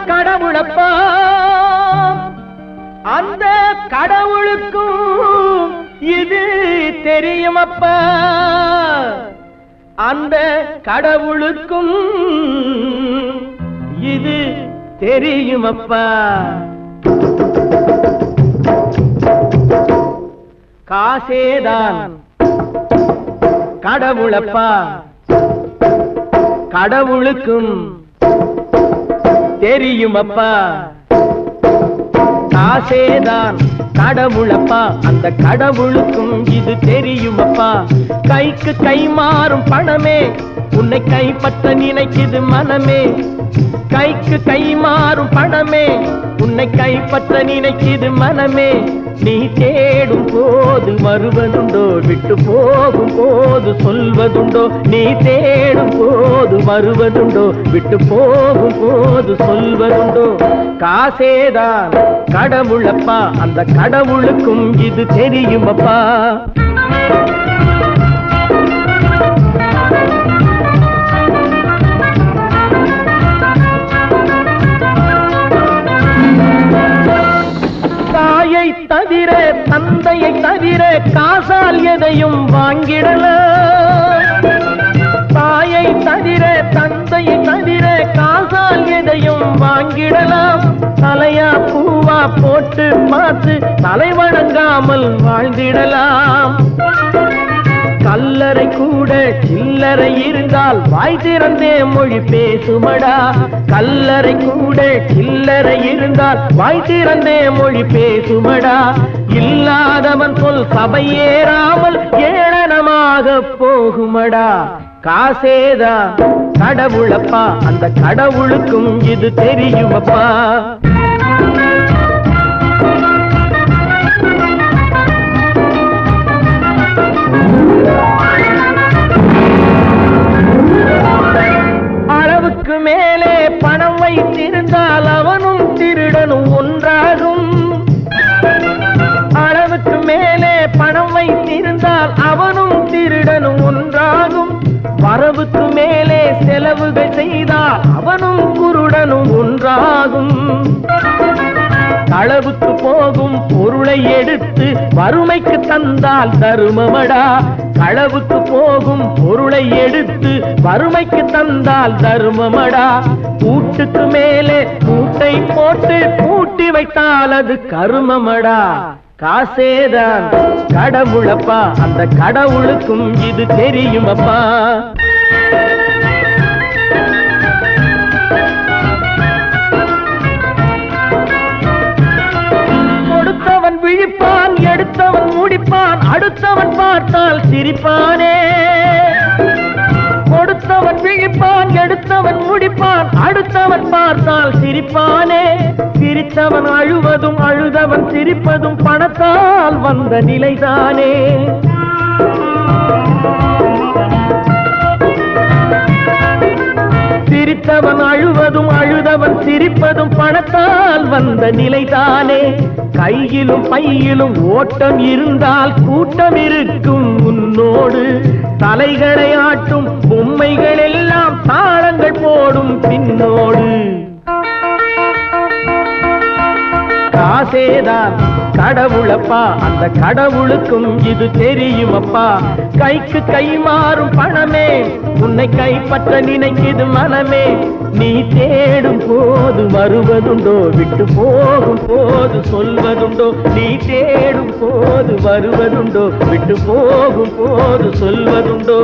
கடவுளப்பா அந்த கடவுளுக்கும் இது தெரியுமப்பா அந்த கடவுளுக்கும் இது தெரியுமப்பா காசேதான் கடவுளப்பா கடவுளுக்கும் தெரியுமப்பா காசேதான் கடவுளப்பா அந்த கடவுளுக்கும் இது தெரியுமப்பா கைக்கு கை மாறும் பணமே உன்னை கைப்பற்ற நினைக்குது மனமே கைக்கு கை மாறும் பணமே உன்னை கைப்பற்ற நினைக்குது மனமே நீ தேடும் போது வருவதுண்டோ விட்டு போகும் போது சொல்வதுண்டோ நீ தேடும் போது வருவதுண்டோ விட்டு போகும் போது சொல்வதுண்டோ காசேதான் கடவுளப்பா அந்த கடவுளுக்கும் இது தெரியுமப்பா தாயை தவிர தந்தையை தவிர காசால் எதையும் வாங்கிடலாம் தாயை தவிர தந்தையை தவிர காசால் எதையும் வாங்கிடலாம் தலையா பூவா போட்டு பார்த்து தலை வணங்காமல் வாழ்ந்திடலாம் கல்லறை கூட சில்லறை இருந்தால் வாய் திறந்தே மொழி பேசுமடா கல்லறை கூட சில்லறை இருந்தால் வாய் திறந்தே மொழி பேசுமடா இல்லாதவன் சொல் சபையேறாமல் ஏளனமாக போகுமடா காசேதா கடவுளப்பா அந்த கடவுளுக்கும் இது தெரியுமப்பா அளவுக்கு மேலே பணம் வைத்திருந்தால் அவனும் திருடனும் ஒன்றாகும் அளவுக்கு மேலே பணம் வைத்திருந்தால் அவனும் திருடனும் ஒன்றாகும் வரவுக்கு மேலே செலவுகள் செய்தால் அவனும் குருடனும் ஒன்றாகும் களவுக்கு போகும் பொருளை எடுத்து வறுமைக்கு தந்தால் தருமமடா களவுக்கு போகும் பொருளை எடுத்து வறுமைக்கு தந்தால் தருமமடா கூட்டுக்கு மேலே கூட்டை போட்டு கூட்டி வைத்தால் அது கருமமடா காசேதான் கடவுளப்பா அந்த கடவுளுக்கும் இது தெரியுமப்பா கொடுத்தவன் விழிப்பான் எடுத்தவன் முடிப்பான் அடுத்தவன் பார்த்தால் சிரிப்பானே கொடுத்தவன் விழிப்பான் எடுத்தவன் முடிப்பான் அடுத்தவன் பார்த்தால் சிரிப்பானே சிரித்தவன் அழுவதும் அழுதவன் சிரிப்பதும் பணத்தால் வந்த நிலைதானே சிரித்தவன் அழுவதும் அழுதவன் சிரிப்பதும் பணத்தால் வந்த நிலைதானே கையிலும் பையிலும் ஓட்டம் இருந்தால் கூட்டம் இருக்கும் உன்னோடு தலைகளை ஆட்டும் பொம்மைகள் எல்லாம் தாளங்கள் போடும் பின்னோடு காசேதான் கடவுளப்பா அந்த கடவுளுக்கும் இது தெரியுமப்பா கைக்கு கை மாறும் பணமே உன்னை கைப்பற்ற நினைக்குது மனமே நீ தேடும் போது வருவதுண்டோ விட்டு போகும் போது சொல்வதுண்டோ நீ தேடும் போது வருவதுண்டோ விட்டு போகும் போது சொல்வதுண்டோ